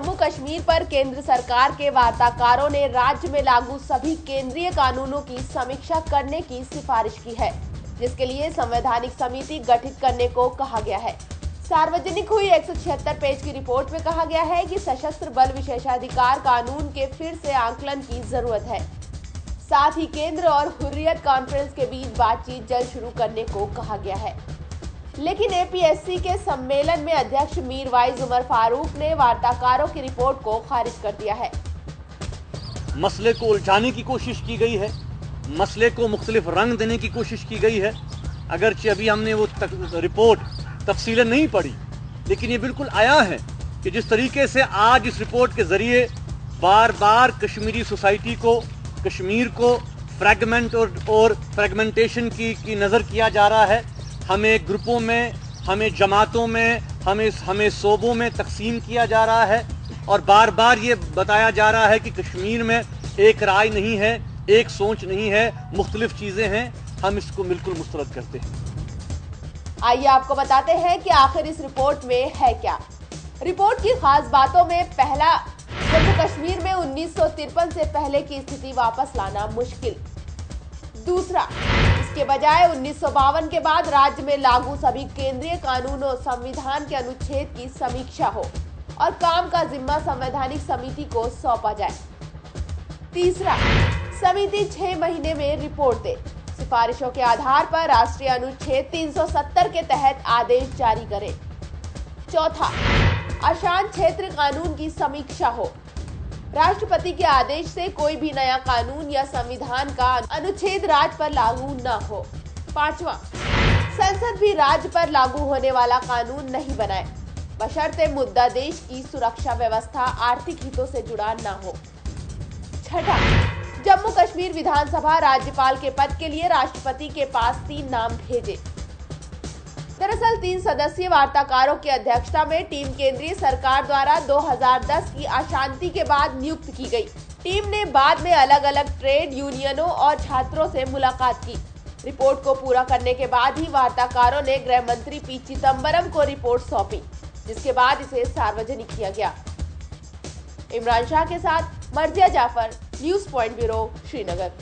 जम्मू कश्मीर पर केंद्र सरकार के वार्ताकारों ने राज्य में लागू सभी केंद्रीय कानूनों की समीक्षा करने की सिफारिश की है, जिसके लिए संवैधानिक समिति गठित करने को कहा गया है। सार्वजनिक हुई 176 पेज की रिपोर्ट में कहा गया है कि सशस्त्र बल विशेषाधिकार कानून के फिर से आकलन की जरूरत है। साथ ही केंद्र और हुर्रियत कॉन्फ्रेंस के बीच बातचीत जल्द शुरू करने को कहा गया है। लेकिन एपीएससी के सम्मेलन में अध्यक्ष मीरवाइज उमर फारूक ने वार्ताकारों की रिपोर्ट को खारिज कर दिया है। मसले को उलझाने की कोशिश की गई है, मसले को मुख्तलिफ रंग देने की कोशिश की गई है। अगरचे अभी हमने वो रिपोर्ट तफसीलन नहीं पढ़ी, लेकिन ये बिल्कुल आया है कि जिस तरीके से आज इस रिपोर्ट के जरिए बार बार कश्मीरी सोसाइटी को, कश्मीर को फ्रैगमेंट और फ्रैगमेंटेशन की नज़र किया जा रहा है। हमें ग्रुपों में, हमें जमातों में, हमें सोबों में तकसीम किया जा रहा है और बार बार ये बताया जा रहा है कि कश्मीर में एक राय नहीं है, एक सोच नहीं है, मुख्तलिफ चीज़ें हैं। हम इसको बिल्कुल मुस्तरद करते हैं। आइए आपको बताते हैं कि आखिर इस रिपोर्ट में है क्या। रिपोर्ट की खास बातों में पहला, जम्मू कश्मीर में 1953 से पहले की स्थिति वापस लाना मुश्किल। दूसरा, इसके बजाय 1952 के बाद राज्य में लागू सभी केंद्रीय कानूनों, संविधान के अनुच्छेद की समीक्षा हो और काम का जिम्मा संवैधानिक समिति को सौंपा जाए। तीसरा, समिति 6 महीने में रिपोर्ट दे, सिफारिशों के आधार पर राष्ट्रीय अनुच्छेद 370 के तहत आदेश जारी करे। चौथा, अशांत क्षेत्र कानून की समीक्षा हो, राष्ट्रपति के आदेश से कोई भी नया कानून या संविधान का अनुच्छेद राज्य पर लागू न हो। पांचवा, संसद भी राज्य पर लागू होने वाला कानून नहीं बनाए, बशर्ते मुद्दा देश की सुरक्षा व्यवस्था, आर्थिक हितों से जुड़ा न हो। छठा, जम्मू कश्मीर विधानसभा राज्यपाल के पद के लिए राष्ट्रपति के पास 3 नाम भेजे। दरअसल 3 सदस्यीय वार्ताकारों की अध्यक्षता में टीम केंद्रीय सरकार द्वारा 2010 की अशांति के बाद नियुक्त की गई। टीम ने बाद में अलग अलग ट्रेड यूनियनों और छात्रों से मुलाकात की। रिपोर्ट को पूरा करने के बाद ही वार्ताकारों ने गृह मंत्री पी चिदम्बरम को रिपोर्ट सौंपी, जिसके बाद इसे सार्वजनिक किया गया। इमरान शाह के साथ Marziya Jafar, news point bureau, Srinagar.